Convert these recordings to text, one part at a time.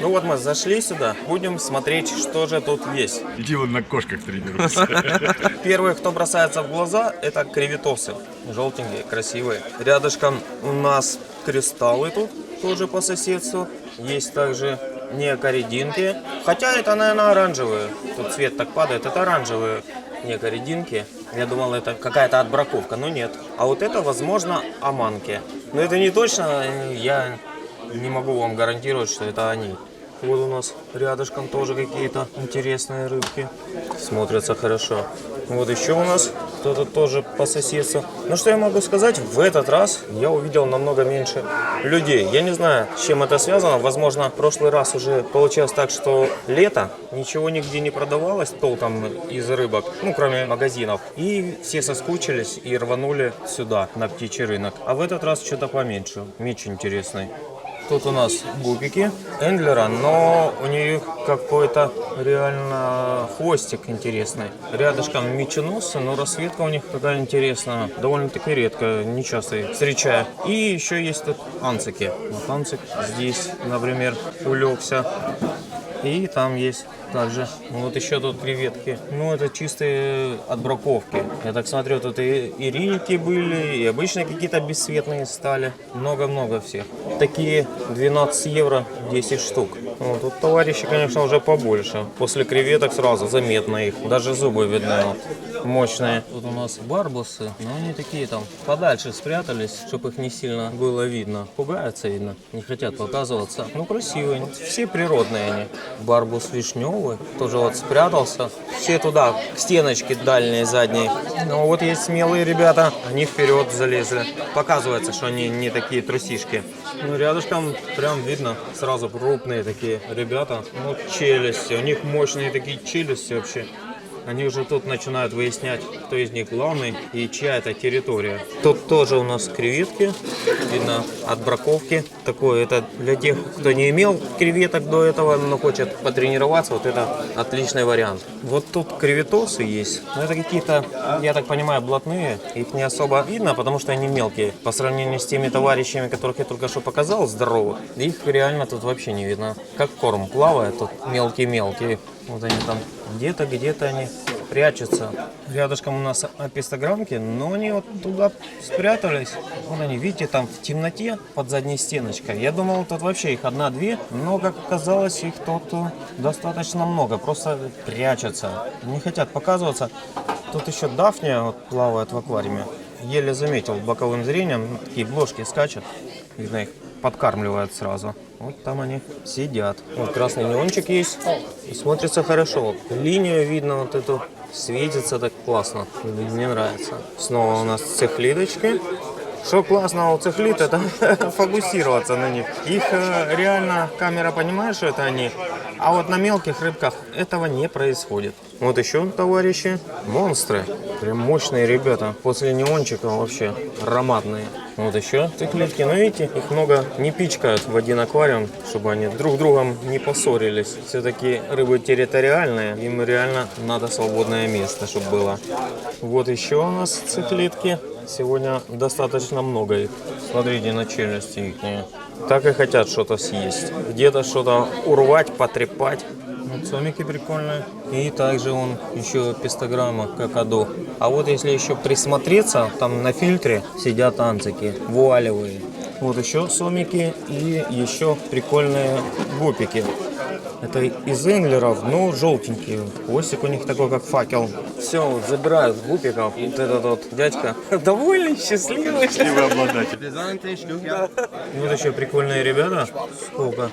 Ну вот мы зашли сюда, будем смотреть, что же тут есть. Иди вон на кошках тренируйся. Первые, кто бросается в глаза, это креветосы. Желтенькие, красивые. Рядышком у нас кристаллы тут, тоже по соседству. Есть также неокоридинки. Хотя это, наверное, оранжевые. Тут цвет так падает, это оранжевые неокоридинки. Я думал, это какая-то отбраковка, но нет. А вот это, возможно, аманки. Но это не точно, я не могу вам гарантировать, что это они. Вот у нас рядышком тоже какие-то интересные рыбки. Смотрятся хорошо. Вот еще у нас кто-то тоже по соседству. Ну что я могу сказать, в этот раз я увидел намного меньше людей. Я не знаю, с чем это связано. Возможно, в прошлый раз уже получилось так, что лето, ничего нигде не продавалось толком из рыбок, ну кроме магазинов. И все соскучились и рванули сюда, на птичий рынок. А в этот раз что-то поменьше, меч интересный. Тут у нас гупики Эндлера, но у нее какой-то реально хвостик интересный. Рядышком меченосы, но расцветка у них какая интересная. Довольно-таки редко, не часто встречаю. И еще есть тут анцики. Вот анцик здесь, например, улегся. И там есть также, вот еще тут креветки. Ну, это чистые отбраковки. Я так смотрю, тут и рильки были, и обычные какие-то бесцветные стали. Много-много всех. Такие 12 евро 10 штук. Вот, тут товарищи, конечно, уже побольше. После креветок сразу заметно их. Даже зубы видны. Вот. Мощные. Тут у нас барбусы, но они такие там подальше спрятались, чтобы их не сильно было видно. Пугаются, видно, не хотят показываться. Ну, красивые, все природные они. Барбус вишневый, тоже вот спрятался. Все туда, к стеночке дальней, задней. Но вот есть смелые ребята, они вперед залезли. Показывается, что они не такие трусишки. Ну, рядышком прям видно сразу крупные такие ребята. Ну, челюсти, у них мощные такие челюсти вообще. Они уже тут начинают выяснять, кто из них главный и чья это территория. Тут тоже у нас креветки, видно, отбраковки. Такое, это для тех, кто не имел креветок до этого, но хочет потренироваться, вот это отличный вариант. Вот тут креветосы есть, но это какие-то, я так понимаю, блатные. Их не особо видно, потому что они мелкие. По сравнению с теми товарищами, которых я только что показал, здоровых, их реально тут вообще не видно. Как корм плавает, тут мелкие-мелкие. Вот они там где-то они прячутся. Рядышком у нас апистограммки, но они вот туда спрятались. Вот они, видите, там в темноте под задней стеночкой. Я думал, тут вообще их одна-две, но, как оказалось, их тут достаточно много. Просто прячутся, не хотят показываться. Тут еще дафния вот плавает в аквариуме. Еле заметил боковым зрением, такие бложки скачут. Видно, их подкармливают сразу. Вот там они сидят. Вот красный неончик есть. И смотрится хорошо. Линию видно вот эту. Светится так классно. Мне нравится. Снова у нас цихлидочки. Что классно у цихлид, это фокусироваться на них. Их реально камера понимает, что это они. А вот на мелких рыбках этого не происходит. Вот еще, товарищи, монстры. Прям мощные ребята. После неончика вообще ароматные. Вот еще цихлидки. Но видите, их много не пичкают в один аквариум, чтобы они друг другом не поссорились. Все-таки рыбы территориальные. Им реально надо свободное место, чтобы было. Вот еще у нас цихлидки. Сегодня достаточно много их. Смотрите на челюсти их. Так и хотят что-то съесть. Где-то что-то урвать, потрепать. Вот сомики прикольные. И также он еще пистограмма, какаду. А вот если еще присмотреться, там на фильтре сидят анцики, вуалевые. Вот еще сомики и еще прикольные гупики. Это из энглеров, но желтенькие. Хвостик у них такой, как факел. Все, вот забирают гупиков. Вот этот вот дядька довольный, счастливый. Счастливый обладатель. Да. Вот еще прикольные ребята. Сколько?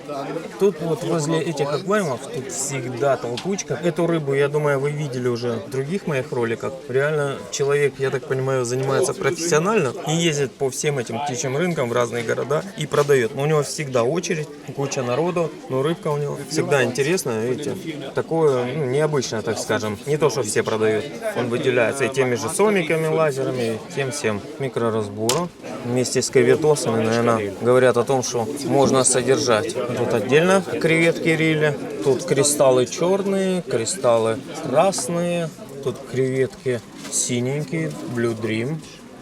Тут вот возле этих аквариумов тут всегда толкучка. Эту рыбу, я думаю, вы видели уже в других моих роликах. Реально человек, я так понимаю, занимается профессионально и ездит по всем этим птичьим рынкам в разные города и продает. Но у него всегда очередь, куча народу, но рыбка у него всегда интересная, видите. Такое, ну, необычное, так скажем. Не то, что все продают. Он выделяется и теми же сомиками, лазерами, и тем всем. Микроразбора. Вместе с креветосами, наверное, говорят о том, что можно содержать. Тут отдельно креветки рили. Тут кристаллы черные, кристаллы красные. Тут креветки синенькие, Blue Dream.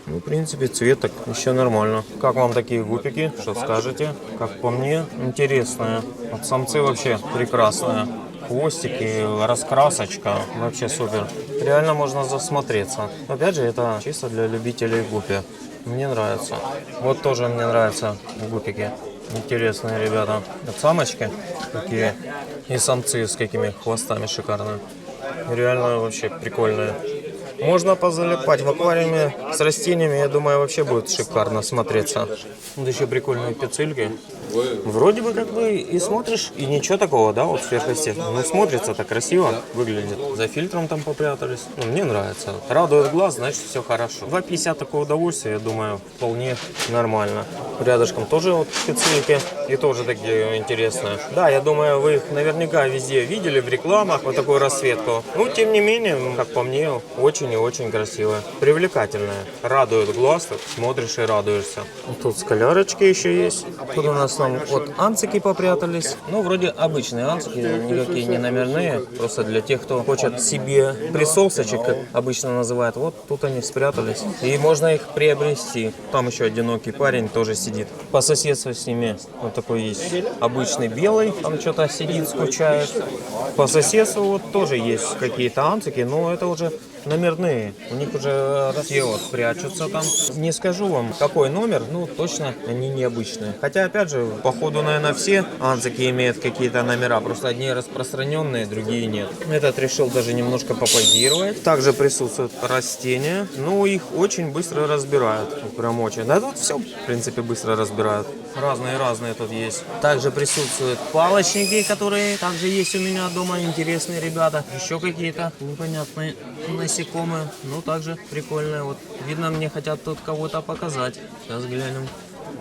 Ну, в принципе, цвет так еще нормально. Как вам такие гупики? Что скажете? Как по мне, интересные. Вот самцы вообще прекрасные. Хвостики, раскрасочка, вообще супер. Реально можно засмотреться. Опять же, это чисто для любителей гупи. Мне нравится. Вот тоже мне нравятся гупики. Интересные ребята. Вот самочки такие и самцы с какими хвостами шикарные. Реально вообще прикольные. Можно позалипать в аквариуме с растениями, я думаю, вообще будет шикарно смотреться. Вот еще прикольные пиццельки. Вроде бы как бы и смотришь, и ничего такого, да, вот сверхъестественно. Ну, смотрится так красиво, выглядит. За фильтром там попрятались. Ну, мне нравится. Радует глаз, значит, все хорошо. 2,50 такое удовольствие, я думаю, вполне нормально. Рядышком тоже вот пиццельки, и тоже такие интересные. Да, я думаю, вы их наверняка везде видели в рекламах, вот такую расцветку. Ну, тем не менее, как по мне, очень и очень красивая. Привлекательная. Радует глаз, так смотришь и радуешься. Тут скалярочки еще есть. Тут у нас там вот анцики попрятались. Ну, вроде обычные анцики, никакие не номерные. Просто для тех, кто хочет себе присосочек, как обычно называют. Вот тут они спрятались. И можно их приобрести. Там еще одинокий парень тоже сидит. По соседству с ними вот такой есть обычный белый. Там что-то сидит, скучает. По соседству вот тоже есть какие-то анцики, но это уже номерные. У них уже те вот прячутся там. Не скажу вам, какой номер, ну точно они необычные. Хотя, опять же, походу, наверное, все анцики имеют какие-то номера. Просто одни распространенные, другие нет. Этот решил даже немножко попозировать. Также присутствуют растения. Но их очень быстро разбирают. Прям очень. Да тут все, в принципе, быстро разбирают. Разные тут есть. Также присутствуют палочники, которые также есть у меня дома. Интересные ребята. Еще какие-то непонятные насекомые. Ну, также прикольные. Вот, видно, мне хотят тут кого-то показать. Сейчас глянем.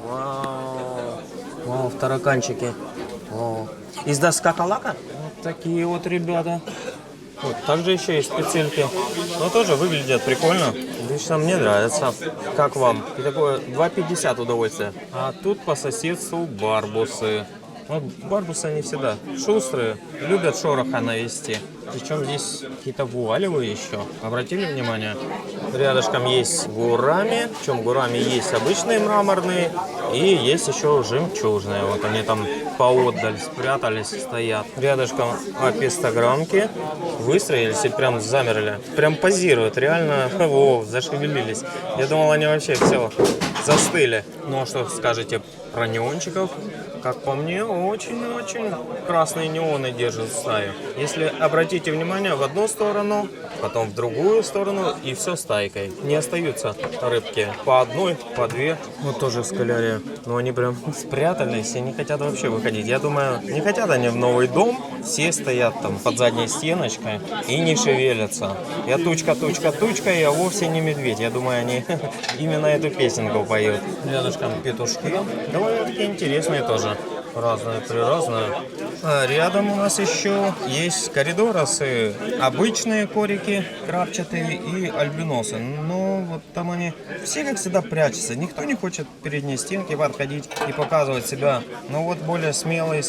Вау. Вау, тараканчики. Вау. Из доска-калака? Вот такие вот ребята. Вот, также еще есть спецельки. Но тоже выглядят прикольно. Лично мне нравится. Как вам? И такое 2,50 удовольствие. А тут по соседству барбусы. Вот барбусы они всегда шустрые, любят шороха навести. Причем здесь какие-то вуалевые еще. Обратили внимание? Рядышком есть гурами. Причем гурами есть обычные мраморные. И есть еще жемчужные. Вот они там поотдаль спрятались, стоят. Рядышком апистограммки. Выстроились и прям замерли. Прям позируют. Реально, о, зашевелились. Я думал, они вообще все застыли. Ну а что скажете про неончиков? Как по мне, очень-очень красные неоны держат стаю. Если обратите внимание в одну сторону, потом в другую сторону, и все стайкой. Не остаются рыбки по одной, по две. Вот тоже в скалярии. Но они прям спрятались и не хотят вообще выходить. Я думаю, не хотят они в новый дом. Все стоят там под задней стеночкой и не шевелятся. Я тучка, тучка, тучка, я вовсе не медведь. Я думаю, они именно эту песенку поют. Рядышком петушки. Довольно-таки интересные тоже. Разные-приразные. Рядом у нас еще есть коридоросы, обычные корики, крапчатые и альбиносы. Но вот там они все, как всегда, прячутся. Никто не хочет в передней стенке подходить и показывать себя. Но вот более смелые,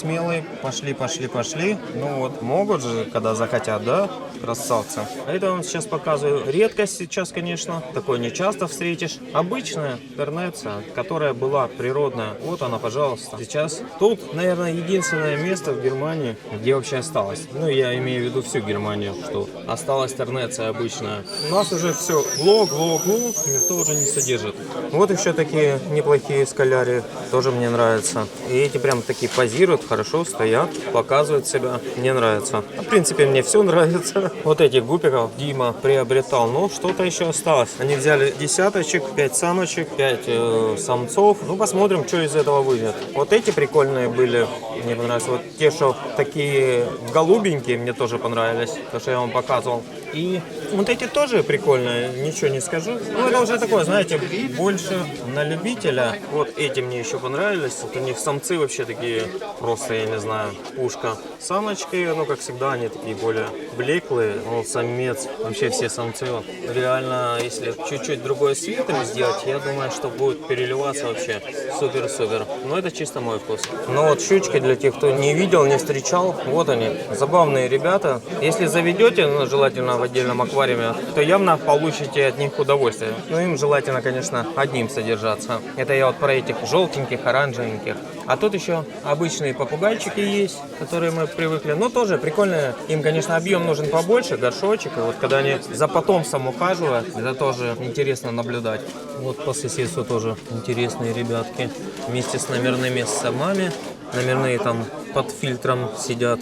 пошли. Ну вот, могут же, когда захотят, да, красавцы. А это я вам сейчас показываю. Редкость сейчас, конечно, такое не часто встретишь. Обычная тернеция, которая была природная. Вот она, пожалуйста. Сейчас тут, наверное, единственное место в Германии, где вообще осталось. Ну, я имею в виду всю Германию, что осталась тернеция обычная. У нас уже все гло, никто уже не содержит. Вот еще такие неплохие скалярии, тоже мне нравятся. И эти прям такие позируют, хорошо стоят, показывают себя. Мне нравится. В принципе, мне все нравится. Вот этих гупиков Дима приобретал, но что-то еще осталось. Они взяли десяточек, 5 самочек, 5 самцов. Ну, посмотрим, что из этого выйдет. Вот эти прикольные были, мне понравились. Вот те, что такие голубенькие, мне тоже понравились, то, что я вам показывал. И вот эти тоже прикольные, ничего не скажу. Ну, это уже такое, знаете, больше на любителя. Вот эти мне еще понравились. Вот у них самцы вообще такие, просто, я не знаю, пушка. Самочки, ну, как всегда, они такие более блеклые. Вот самец, вообще все самцы. Вот. Реально, если чуть-чуть другой свет им сделать, я думаю, что будет переливаться вообще супер-супер. Но это чисто мой вкус. Но вот щучки для тех, кто не видел, не встречал. Вот они, забавные ребята. Если заведете, ну, желательно в отдельном аквариуме, то явно получите от них удовольствие. Но им желательно, конечно, одним содержаться. Это я вот про этих желтеньких, оранжевеньких. А тут еще обычные попугайчики есть, которые мы привыкли. Но тоже прикольные. Им, конечно, объем нужен побольше, горшочек. И вот когда они за потомством ухаживают, это тоже интересно наблюдать. Вот по соседству тоже интересные ребятки. Вместе с номерными самами. Номерные там под фильтром сидят.